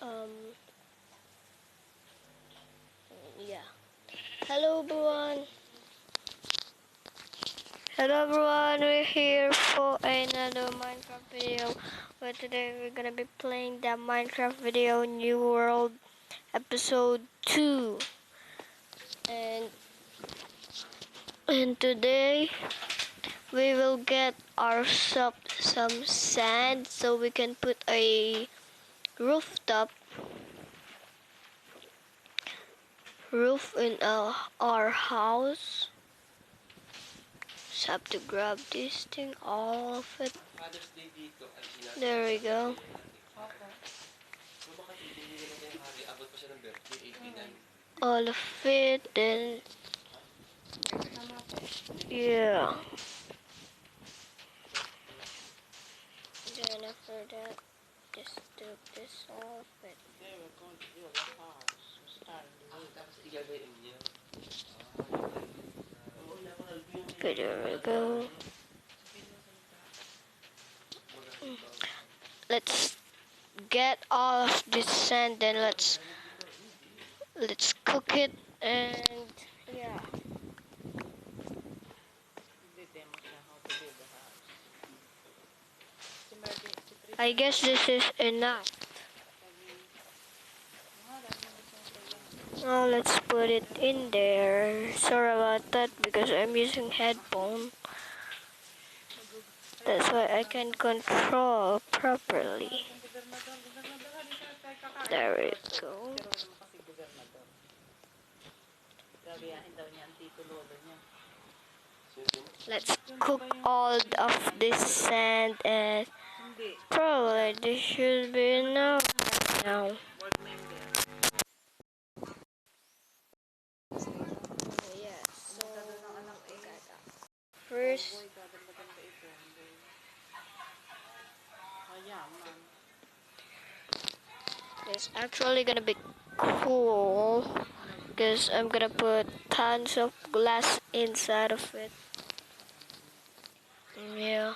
Um, yeah. Hello everyone. Hello everyone. We're here for another Minecraft video. Where today we're gonna be playing the Minecraft video New World episode 2. And today we will get ourselves some sand so we can put a rooftop roof in our house. Just have to grab this thing, all of it. There we go. All of it, then yeah. Then after that, just do this all of it. Okay, there we go. Let's get all of this sand, then let's cook it, and yeah. I guess this is enough. Now let's put it in there. Sorry about that because I'm using headphone. That's why I can control properly. There we go. Let's cook all of this sand, and probably this should be enough now. Yeah, so first it's actually gonna be cool because I'm gonna put tons of glass inside of it. Yeah.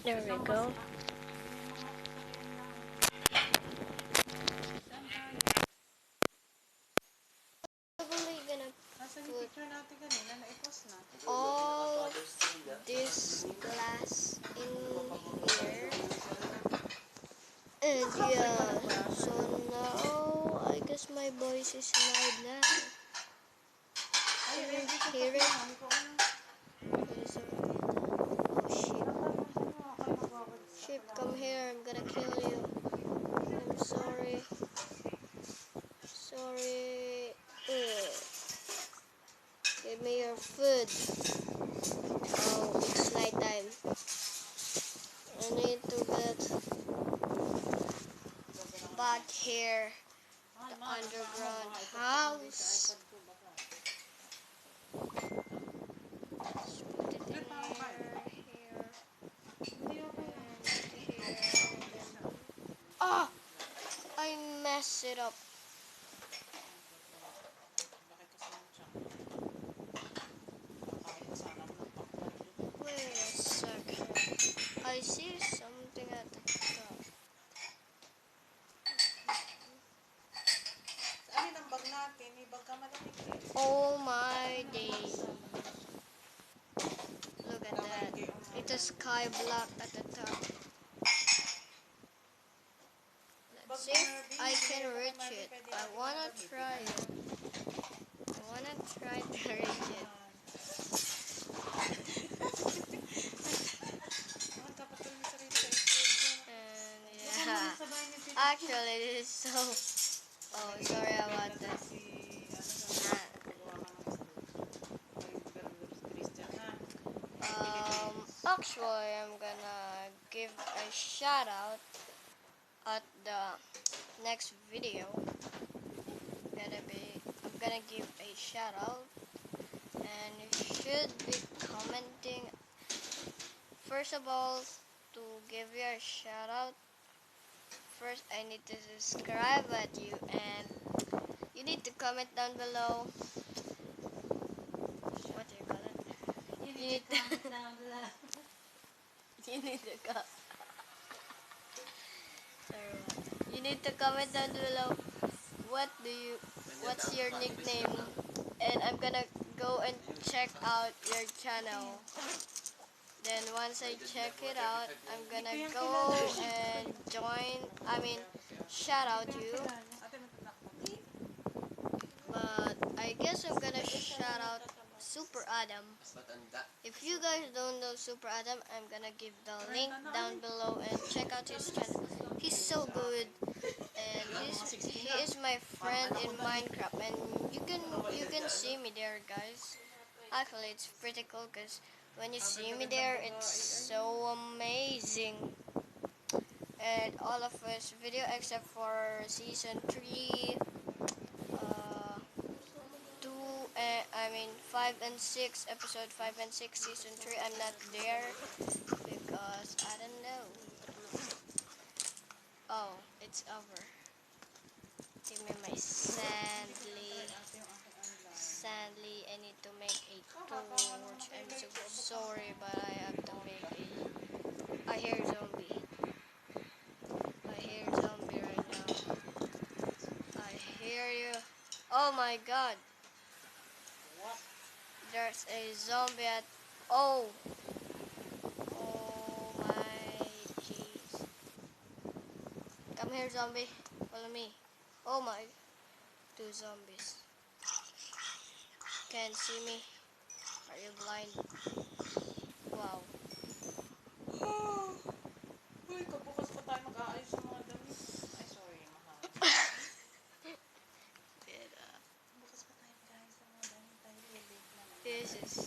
There we go. Probably gonna put all this glass in here. And yeah, so now I guess my voice is loud now. Can you hear it? Okay, so, oh shit. Sheep, come here, I'm gonna kill you. I'm sorry. Sorry. Ugh. Give me your food. Oh, it's night time. I need to get back here. The underground house. Let's put it in here, and here. Ah! I messed it up. Wait a second. I see something at the top. Oh my days. Look at that. It's a sky block at the top. Let's see if I can reach it. I wanna try it. I wanna try to reach it. And yeah. Actually, this is so... Oh, sorry about that. Actually, I'm gonna give a shout out at the next video. I'm gonna give a shout out, and you should be commenting. First of all, to give you a shout out, first I need to subscribe at you, and you need to comment down below. What do you call it? You need to comment down below. You need to You need to comment down below. What's your nickname? And I'm gonna go and check out your channel. Then once I check it out, I'm gonna go and shout out you. But I guess I'm gonna shout out Super Adam. If you guys don't know Super Adam, I'm gonna give the link down below and check out his channel. He's so good, and he is my friend in Minecraft, and you can see me there, guys. Actually, it's pretty cool because when you see me there, it's so amazing. And all of us video except for season 3, 2, 5 and 6, episode 5 and 6, season 3, I'm not there because I don't know. Oh, it's over. Give me my Sadly, I need to make a torch. I'm so sorry, but I have to make a... I hear zombie. I hear zombie right now. I hear you. Oh my god. There's a zombie at... Oh. Oh my jeez. Come here, zombie. Follow me. Oh my. 2 zombies. Can't see me. Are you blind? Wow. Uy, kabukas pa tayo mag-aayos ng mga damit. Ay, sorry, mahal. Bukas pa tayo mag-aayos ng mga damit. Tayo late na. This is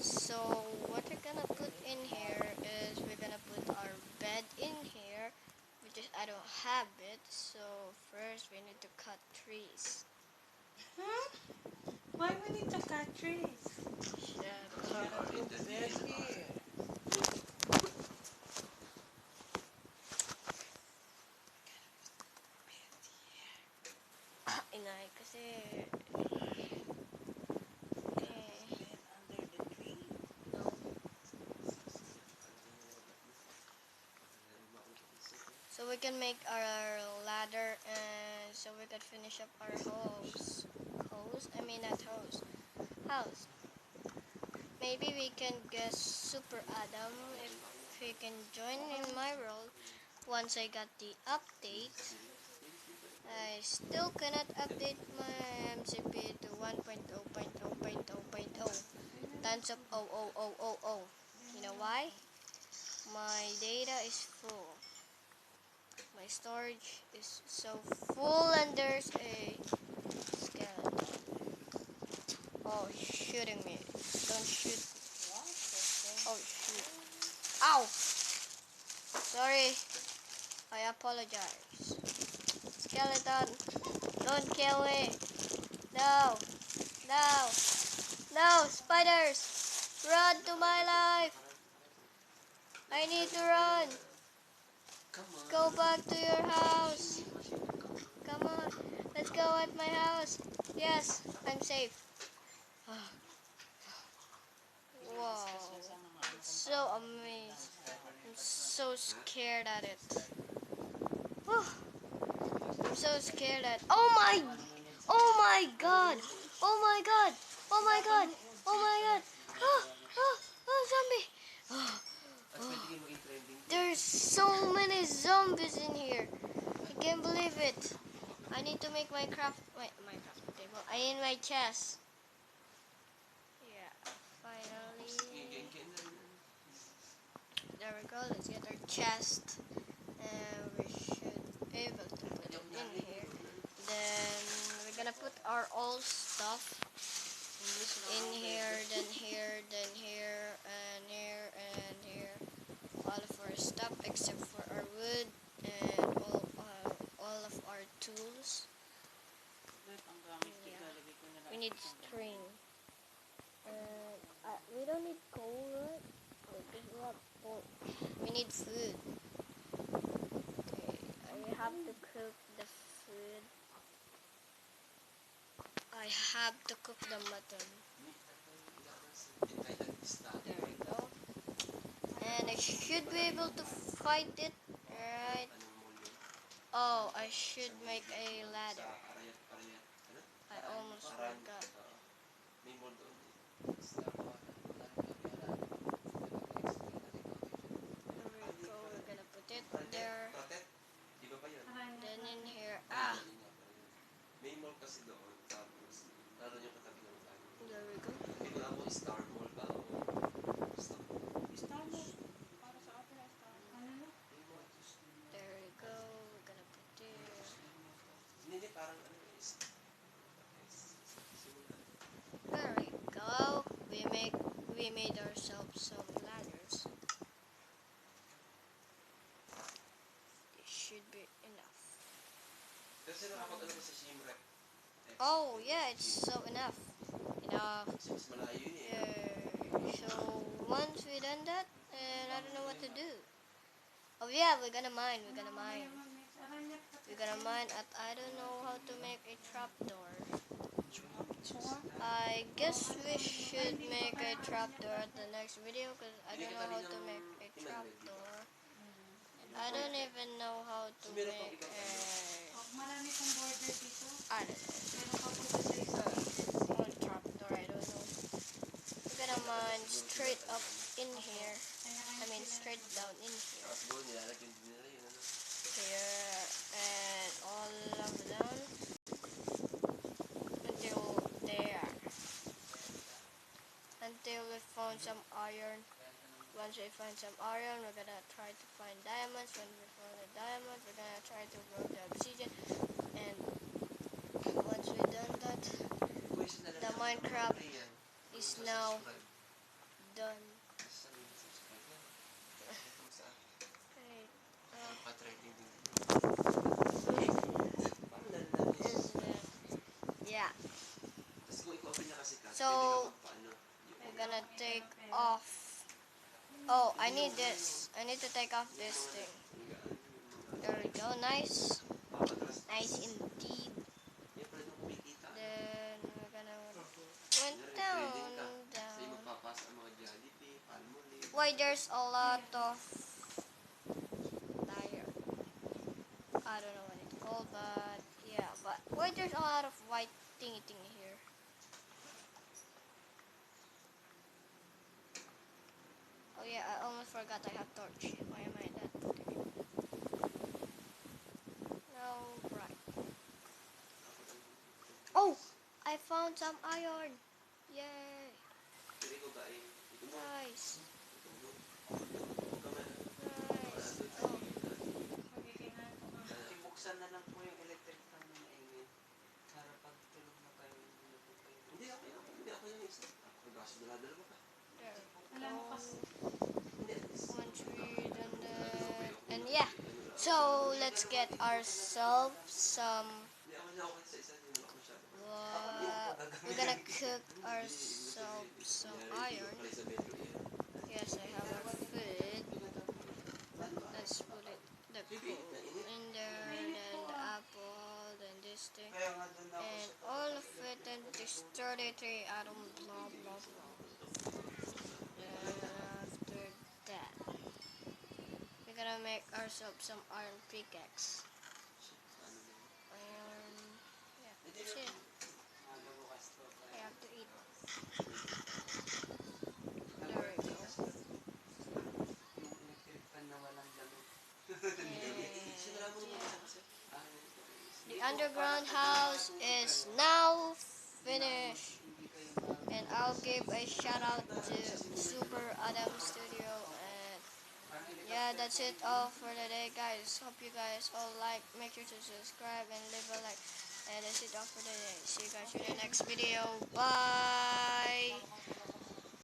so what we're gonna put in here is we're gonna put our bed in here, which is I don't have it. So first we need to cut trees. Huh? Why we need to cut trees? Shut Gotta up. put bed here. Inay kasi Bed under the tree. no. So we can make our ladder, and so we can finish up our house. House. Maybe we can guess Super Adam if he can join in my world once I got the update. I still cannot update my MCP to 1.0.0.0.0. Tons of 00000. You know why? My data is full. My storage is so full, and there's a skeleton. Oh, he's shooting me. Don't shoot. Oh, shoot. Ow! Sorry. I apologize. Skeleton, don't kill me. No. No. No, spiders. Run to my life. I need to run. Go back to your house. Come on. Let's go at my house. Yes, I'm safe. Wow. So amazed. I'm so scared at it. Whew. I'm so scared at... Oh my! Oh my god! Oh my god! Oh my god! Oh my god! Oh, oh, oh, zombie! Oh, oh. There's so many zombies in here. I can't believe it. I need to make my craft table. I need my chest. Yeah, finally. There we go. Let's get our chest. And we should be able to put it in here. Then we're gonna put our old stuff in here, then here, then here, and here, and here. All of our stuff except for our wood and all of our tools. Yeah. We need string. We don't need coal, right? Because we have We need food. Okay, I have to cook the food. I have to cook the mutton. There we go. And I should be able to fight it, right? Oh, I should make a ladder. I almost forgot. There we go. We're gonna put it there. Then in here. Ah, there we go. There we go. We're gonna put there. There we go. We made ourselves some ladders. It should be enough. Oh yeah, it's so enough. Enough. So once we done that, and I don't know what to do. Oh yeah, we're gonna mine. We're gonna mine. We're gonna mine. I don't know how to make a trapdoor. I guess we should make a trapdoor at the next video because I don't know how to make a trapdoor. I don't even know how to make a... I don't know. One trapdoor, I don't know. We're gonna mine straight up in here. I mean straight down in here. Here and all of them until there. Until we found some iron. Once we find some iron, we're gonna try to find diamonds. When we find the diamonds, we're gonna try to grow the obsidian. And once we done that, the Minecraft is now done. Right. Yeah. So we're gonna take off. Oh, I need this. I need to take off this thing. There we go. Nice. Nice indeed. Then we're gonna went down. Why there's a lot of tire. I don't know what it's called, but yeah. But why there's a lot of white thingy here? Oh yeah, I almost forgot I have torch. Why am I that? No, right. Oh, I found some iron. Yay. Nice. Nice. Oh. Buksan na lang po yung electric fan na maingin para pag tulog na kayo hindi po kayo. Hindi ako yung isa. There. Once we done that, and yeah. So let's get ourselves some. We're gonna cook ourselves some iron. Yes, I have our food. Let's put it the coal in there, and then the apple, then this thing, and all of it, and this 33 atom blah blah blah. Then after that, we're gonna make ourselves some iron pickaxe. Iron, yeah, that's it. I have to eat. There we go. Yung electric fan na walang lamig. The underground house is now finished. And I'll give a shout out to Super Adam Studio. And yeah, that's it all for today, guys. Hope you guys all like. Make sure to subscribe and leave a like. And that's it all for today. See you guys in the next video. Bye.